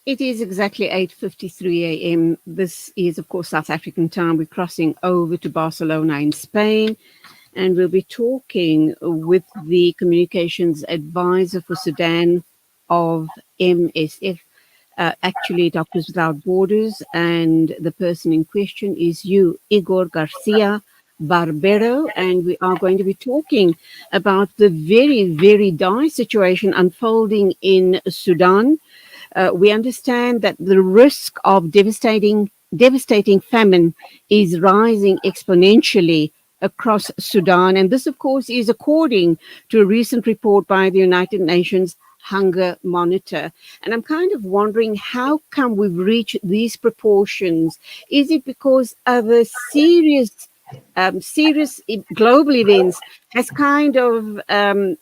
It is exactly 8:53 a.m. This is, of course, South African time. We're crossing over to Barcelona in Spain, and we'll be talking with the communications advisor for Sudan of MSF, actually Doctors Without Borders, and the person in question is you, Igor Garcia Barbero, and we are going to be talking about the very, very dire situation unfolding in Sudan. We understand that the risk of devastating famine is rising exponentially across Sudan. And this, of course, is according to a recent report by the United Nations Hunger Monitor. And I'm kind of wondering, how come we've reached these proportions? Is it because of a serious global events has kind of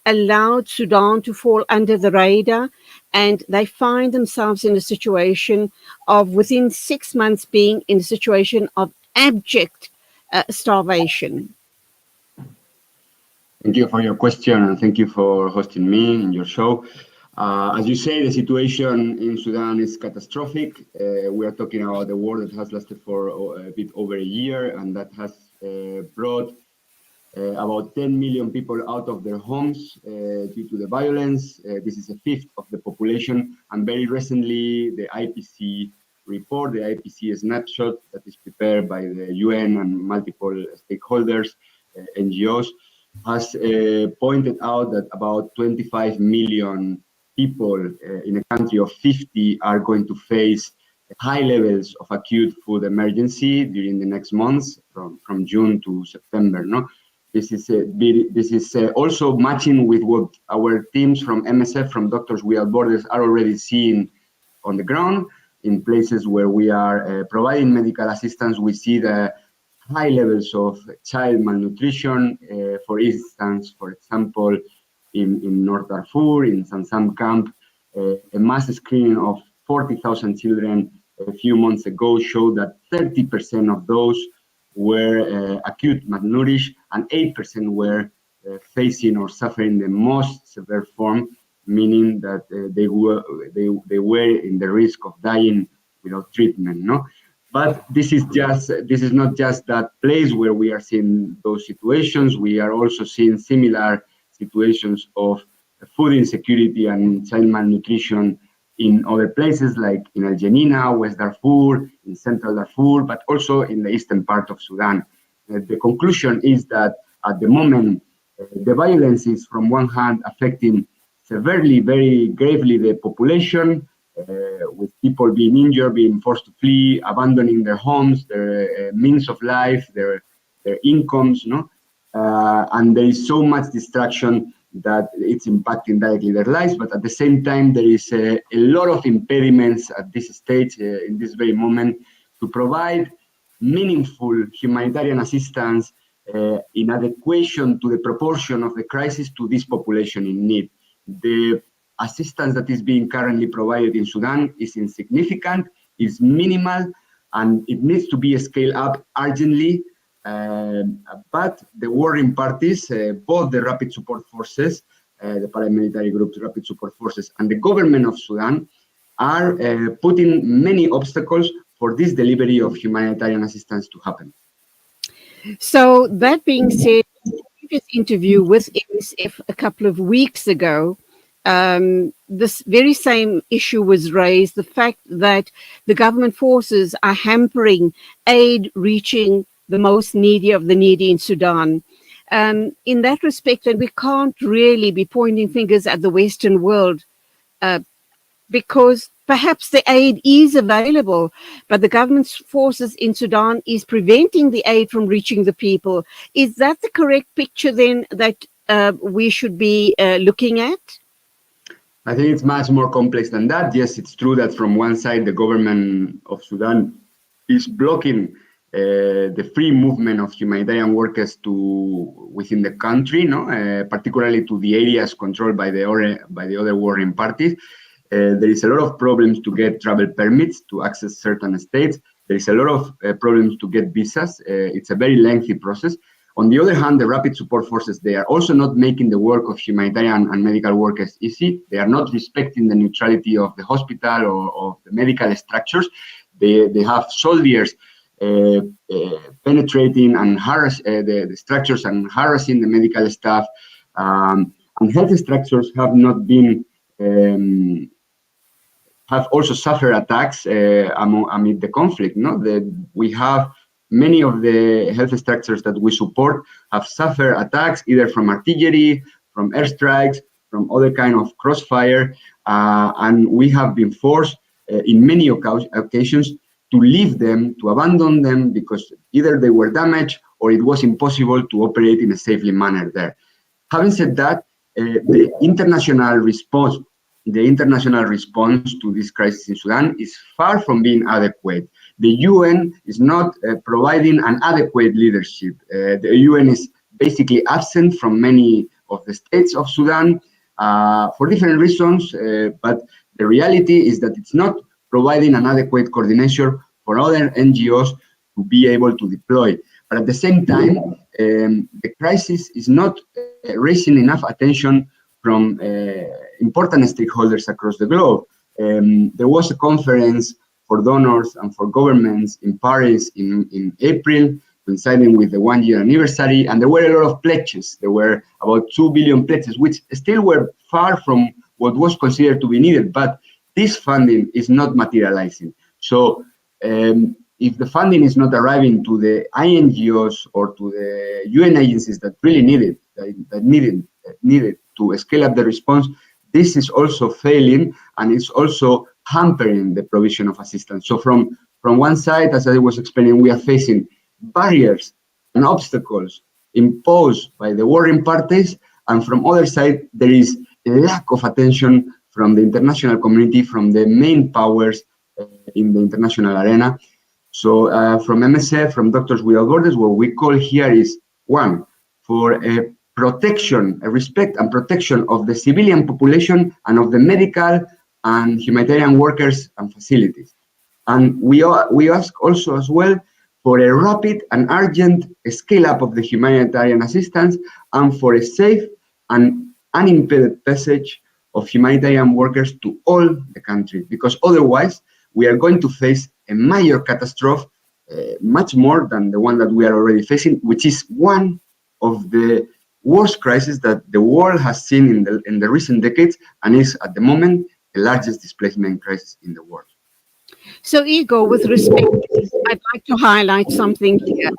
allowed Sudan to fall under the radar, and they find themselves in a situation of, within 6 months, being in a situation of abject starvation? Thank you for your question, and thank you for hosting me in your show. As you say, the situation in Sudan is catastrophic. We are talking about the war that has lasted for a bit over a year, and that has brought about 10 million people out of their homes due to the violence. This is a fifth of the population. And very recently, the IPC report, the IPC snapshot that is prepared by the UN and multiple stakeholders, NGOs, has pointed out that about 25 million people in a country of 50 are going to face high levels of acute food emergency during the next months, from June to September. No, this is also matching with what our teams from MSF, from Doctors Without Borders, are already seeing on the ground in places where we are providing medical assistance. We see the high levels of child malnutrition. For example, in North Darfur, in Sansam camp, a mass screening of 40,000 children a few months ago showed that 30% of those were acute malnourished, and 8% were facing or suffering the most severe form, meaning that they were in the risk of dying without treatment. No, but this is not just that place where we are seeing those situations. We are also seeing similar situations of food insecurity and child malnutrition in other places, like in El Janina, West Darfur, in Central Darfur, but also in the eastern part of Sudan. The conclusion is that at the moment, the violence is, from one hand, affecting severely, very gravely, the population, with people being injured, being forced to flee, abandoning their homes, their means of life, their incomes, no? And there is so much destruction that it's impacting directly their lives, but at the same time, there is a lot of impediments at this stage, in this very moment, to provide meaningful humanitarian assistance in adequation to the proportion of the crisis to this population in need. The assistance that is being currently provided in Sudan is insignificant, is minimal, and it needs to be scaled up urgently. But the warring parties, both the Rapid Support Forces, the paramilitary groups, Rapid Support Forces, and the government of Sudan are putting many obstacles for this delivery of humanitarian assistance to happen. So, that being said, in a previous interview with MSF a couple of weeks ago, this very same issue was raised, the fact that the government forces are hampering aid reaching the most needy of the needy in Sudan. In that respect, and we can't really be pointing fingers at the Western world, because perhaps the aid is available, but the government's forces in Sudan is preventing the aid from reaching the people. Is that the correct picture then that we should be looking at? I think it's much more complex than that. Yes, it's true that from one side, the government of Sudan is blocking the free movement of humanitarian workers within the country, no, particularly to the areas controlled by the other warring parties. There is a lot of problems to get travel permits to access certain states. There is a lot of problems to get visas. It's a very lengthy process. On the other hand, the rapid support forces, they are also not making the work of humanitarian and medical workers easy. They are not respecting the neutrality of the hospital or of the medical structures. They have soldiers penetrating and harass the structures and harassing the medical staff. And health structures have not been have also suffered attacks amid the conflict. No, we have many of the health structures that we support have suffered attacks either from artillery, from airstrikes, from other kind of crossfire, and we have been forced in many occasions to leave them, to abandon them, because either they were damaged or it was impossible to operate in a safely manner there. Having said that, the international response to this crisis in Sudan is far from being adequate. The UN is not providing an adequate leadership. The UN is basically absent from many of the states of Sudan for different reasons, but the reality is that it's not providing an adequate coordination for other NGOs to be able to deploy. But at the same time, the crisis is not raising enough attention from important stakeholders across the globe. There was a conference for donors and for governments in Paris in April, coinciding with the 1-year anniversary, and there were a lot of pledges. There were about 2 billion pledges, which still were far from what was considered to be needed, but this funding is not materializing. So if the funding is not arriving to the INGOs or to the UN agencies that really needed to scale up the response, this is also failing and it's also hampering the provision of assistance. So from one side, as I was explaining, we are facing barriers and obstacles imposed by the warring parties, and from other side, there is a lack of attention from the international community, from the main powers in the international arena. So from MSF, from Doctors Without Borders, what we call here is, one, for a protection, a respect and protection of the civilian population and of the medical and humanitarian workers and facilities. And we ask also as well for a rapid and urgent scale up of the humanitarian assistance and for a safe and unimpeded passage of humanitarian workers to all the country, because otherwise we are going to face a major catastrophe, much more than the one that we are already facing, which is one of the worst crises that the world has seen in the recent decades, and is at the moment the largest displacement crisis in the world. So, Igor, with respect, I'd like to highlight something here.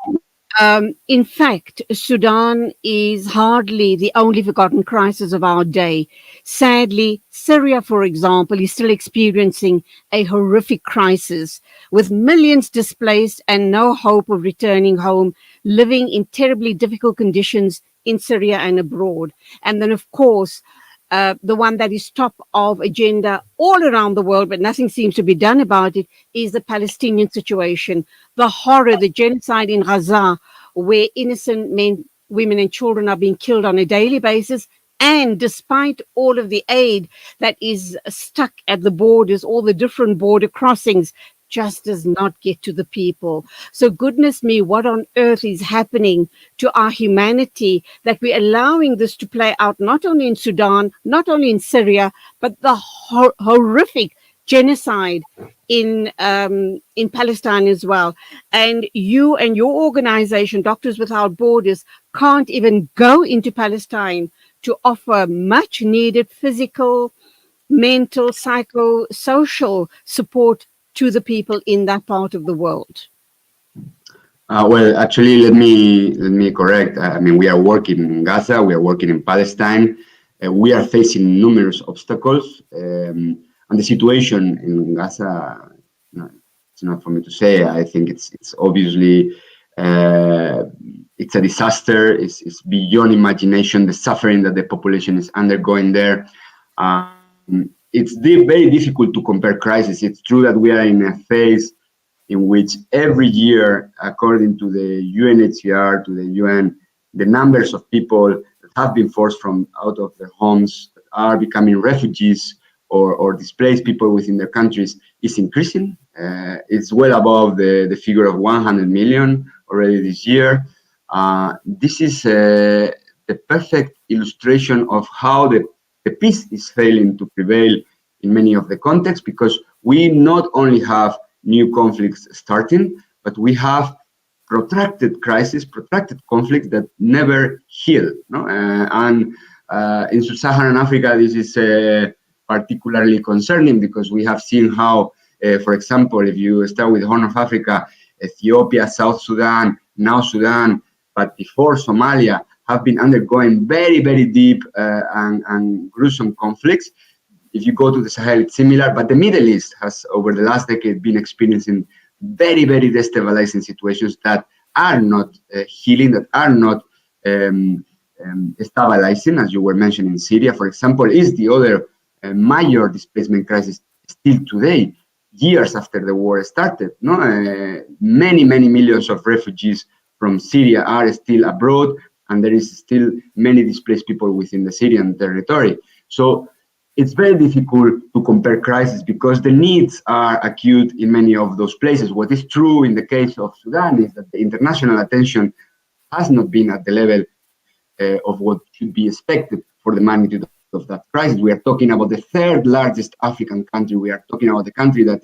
In fact, Sudan is hardly the only forgotten crisis of our day. Sadly, Syria, for example, is still experiencing a horrific crisis with millions displaced and no hope of returning home, living in terribly difficult conditions in Syria and abroad. And then, of course, the one that is top of agenda all around the world, but nothing seems to be done about it, is the Palestinian situation. The horror, the genocide in Gaza, where innocent men, women and children are being killed on a daily basis. And despite all of the aid that is stuck at the borders, all the different border crossings, just does not get to the people. So goodness me, what on earth is happening to our humanity that we're allowing this to play out, not only in Sudan, not only in Syria, but the horrific genocide in Palestine as well. And you and your organization, Doctors Without Borders, can't even go into Palestine to offer much needed physical, mental, psychosocial support to the people in that part of the world. Well, actually, let me correct. I mean, we are working in Gaza, we are working in Palestine. We are facing numerous obstacles, and the situation in Gaza, it's not for me to say. I think it's obviously it's a disaster. It's beyond imagination, the suffering that the population is undergoing there. It's very difficult to compare crises. It's true that we are in a phase in which every year, according to the UNHCR, to the UN, the numbers of people that have been forced from out of their homes, that are becoming refugees or displaced people within their countries, is increasing. It's well above the figure of 100 million already this year. This is the perfect illustration of how the peace is failing to prevail in many of the contexts, because we not only have new conflicts starting, but we have protracted crisis, protracted conflicts that never heal. No? And in sub-Saharan Africa, this is particularly concerning, because we have seen how, for example, if you start with Horn of Africa, Ethiopia, South Sudan, now Sudan, but before Somalia, have been undergoing very, very deep and gruesome conflicts. If you go to the Sahel, it's similar, but the Middle East has, over the last decade, been experiencing very, very destabilizing situations that are not healing, that are not stabilizing, as you were mentioning. Syria, for example, is the other major displacement crisis still today, years after the war started. No, many, many millions of refugees from Syria are still abroad, and there is still many displaced people within the Syrian territory. So it's very difficult to compare crises, because the needs are acute in many of those places. What is true in the case of Sudan is that the international attention has not been at the level of what should be expected for the magnitude of that crisis. We are talking about the third largest African country. We are talking about a country that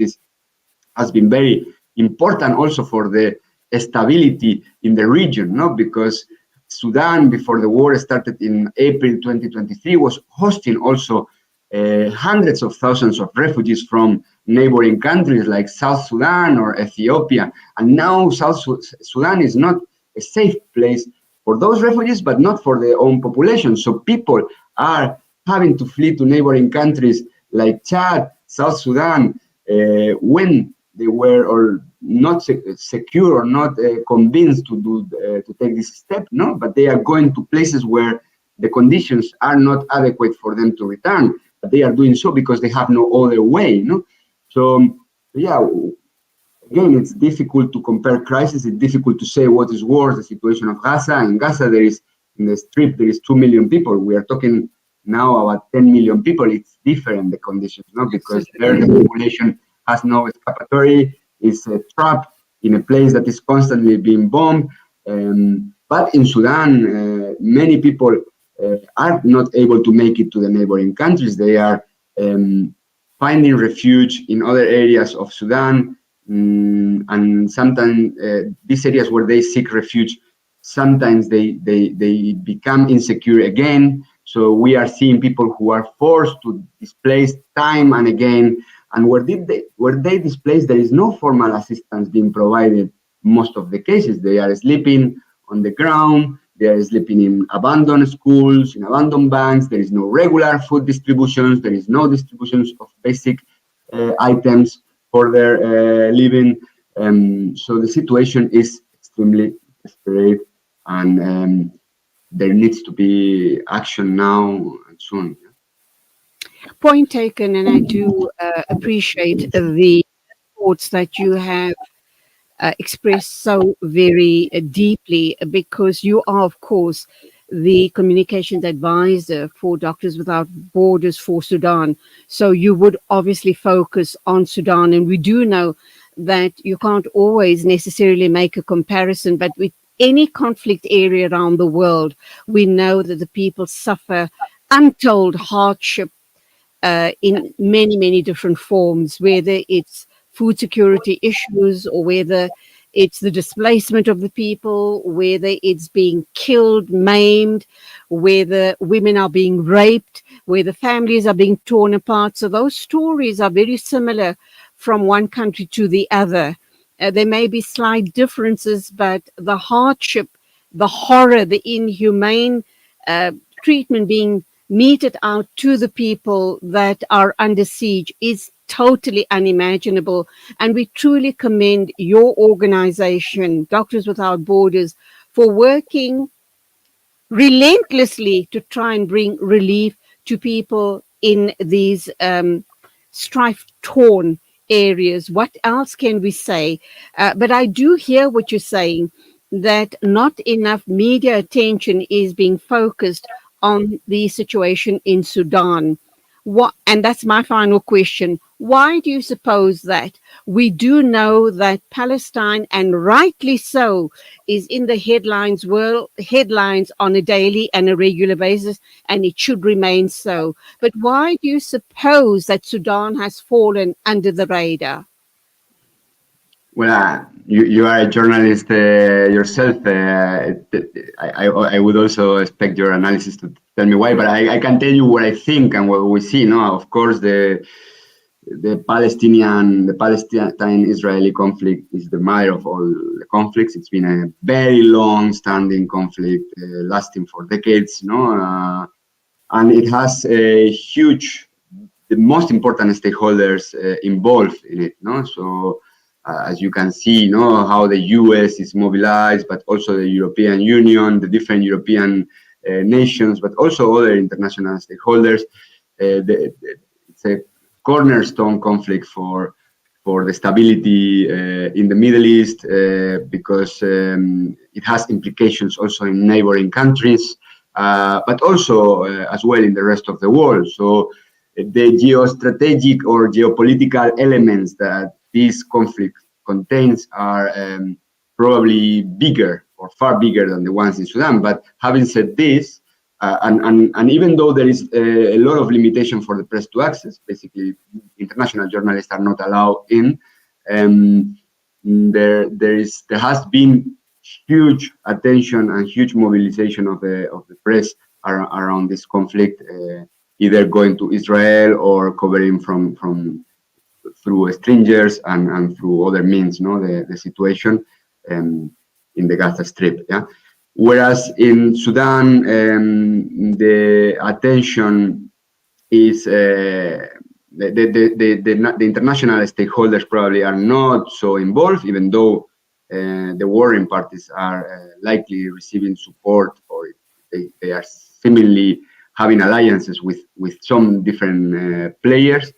has been very important also for the stability in the region, no? Because Sudan, before the war started in April 2023, was hosting also hundreds of thousands of refugees from neighboring countries like South Sudan or Ethiopia. And now South Sudan is not a safe place for those refugees, but not for their own population. So people are having to flee to neighboring countries like Chad, South Sudan, when they were or not secure or not convinced to take this step, no? But they are going to places where the conditions are not adequate for them to return. But they are doing so because they have no other way, no? So, yeah, again, it's difficult to compare crises. It's difficult to say what is worse, the situation of Gaza. In Gaza, in the strip, there is 2 million people. We are talking now about 10 million people. It's different, the conditions, no? Because there the population has no escapatory, is trapped in a place that is constantly being bombed. But in Sudan, many people are not able to make it to the neighboring countries. They are finding refuge in other areas of Sudan. And sometimes these areas where they seek refuge, sometimes they become insecure again. So we are seeing people who are forced to displace time and again. And where they displace, there is no formal assistance being provided. Most of the cases, they are sleeping on the ground. They are sleeping in abandoned schools, in abandoned banks. There is no regular food distributions. There is no distributions of basic items for their living. So the situation is extremely desperate, and there needs to be action now and soon. Point taken, and I do appreciate the thoughts that you have expressed so very deeply, because you are, of course, the communications advisor for Doctors Without Borders for Sudan. So you would obviously focus on Sudan, and we do know that you can't always necessarily make a comparison, but with any conflict area around the world, we know that the people suffer untold hardship in many, many different forms, whether it's food security issues or whether it's the displacement of the people, whether it's being killed, maimed, whether women are being raped, whether families are being torn apart. So those stories are very similar from one country to the other. There may be slight differences, but the hardship, the horror, the inhumane treatment being meted out to the people that are under siege is totally unimaginable. And we truly commend your organization, Doctors Without Borders, for working relentlessly to try and bring relief to people in these strife-torn areas. What else can we say? But I do hear what you're saying, that not enough media attention is being focused on the situation in Sudan. What, and that's my final question. Why do you suppose that? We do know that Palestine, and rightly so, is in the headlines on a daily and a regular basis, and it should remain so. But why do you suppose that Sudan has fallen under the radar? Well, you are a journalist yourself. I would also expect your analysis to tell me why, but I can tell you what I think and what we see. No, of course, the Palestine-Israeli conflict is the mother of all the conflicts. It's been a very long-standing conflict, lasting for decades. And it has a huge, the most important stakeholders involved in it. So as you can see, how the US is mobilized, but also the European Union, the different European nations, but also other international stakeholders. It's a cornerstone conflict for the stability in the Middle East because it has implications also in neighboring countries, but also as well in the rest of the world. So the geostrategic or geopolitical elements that this conflict contains are probably bigger or far bigger than the ones in Sudan. But having said this, and even though there is a lot of limitation for the press to access, basically international journalists are not allowed in, there has been huge attention and huge mobilization of the press around this conflict, either going to Israel or covering from through strangers and through other means, the situation in the Gaza Strip. Yeah. Whereas in Sudan, the attention is the international stakeholders probably are not so involved, even though the warring parties are likely receiving support, or they are seemingly having alliances with some different players.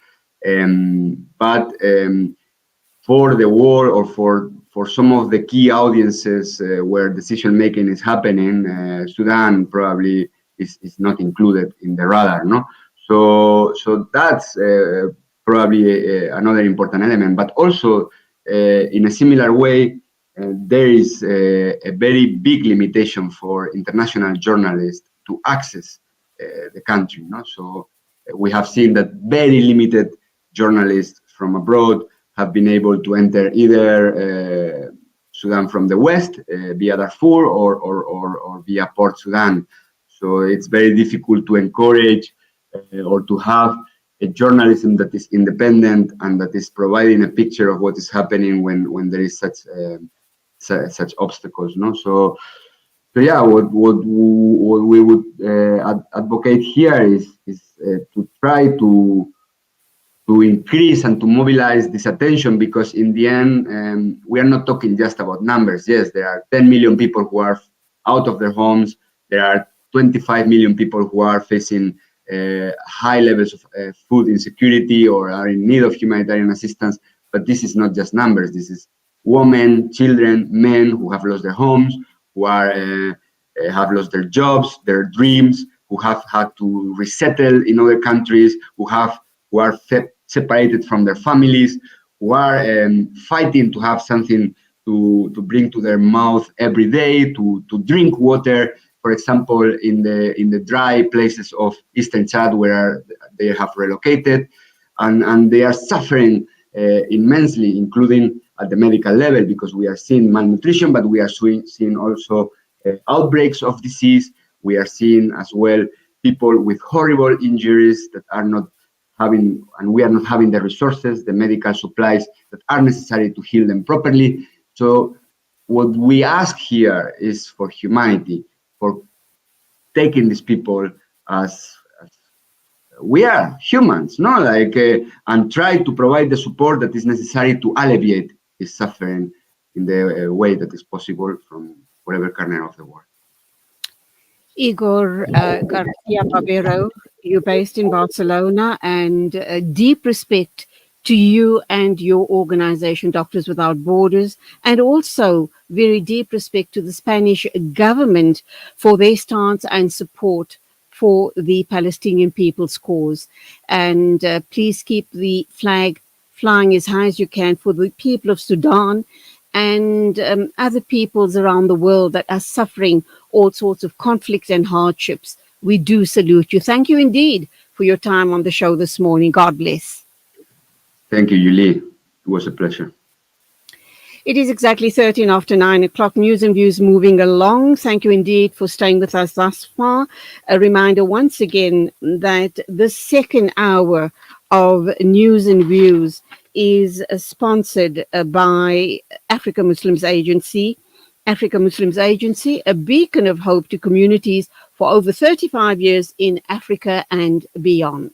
But for the war or for some of the key audiences where decision making is happening, Sudan probably is not included in the radar. So that's probably another important element. But also in a similar way, there is a very big limitation for international journalists to access the country. So we have seen that very limited journalists from abroad have been able to enter either Sudan from the west via Darfur or via Port Sudan. So it's very difficult to encourage or to have a journalism that is independent and that is providing a picture of what is happening when there is such obstacles. So yeah, what we would advocate here is to try to increase and to mobilize this attention, because in the end, we are not talking just about numbers. Yes, there are 10 million people who are out of their homes. There are 25 million people who are facing high levels of food insecurity or are in need of humanitarian assistance. But this is not just numbers. This is women, children, men who have lost their homes, who have lost their jobs, their dreams, who have had to resettle in other countries, who are separated from their families, who are fighting to have something to bring to their mouth every day, to drink water. For example, in the dry places of Eastern Chad where they have relocated, and they are suffering immensely, including at the medical level, because we are seeing malnutrition, but we are seeing also outbreaks of disease. We are seeing as well people with horrible injuries that are not having, and we are not having the resources, the medical supplies that are necessary to heal them properly. So what we ask here is for humanity, for taking these people as we are humans, and try to provide the support that is necessary to alleviate his suffering in the way that is possible from whatever corner of the world. Igor Garcia Barbero, you're based in Barcelona, and deep respect to you and your organization, Doctors Without Borders, and also very deep respect to the Spanish government for their stance and support for the Palestinian people's cause. And please keep the flag flying as high as you can for the people of Sudan and other peoples around the world that are suffering all sorts of conflicts and hardships. We do salute you. Thank you indeed for your time on the show this morning. God bless. Thank you, Julie. It was a pleasure. It is exactly 13 after 9 o'clock. News and views moving along. Thank you indeed for staying with us thus far. A reminder once again that the second hour of News and Views is sponsored by Africa Muslims Agency. Africa Muslims Agency, a beacon of hope to communities for over 35 years in Africa and beyond.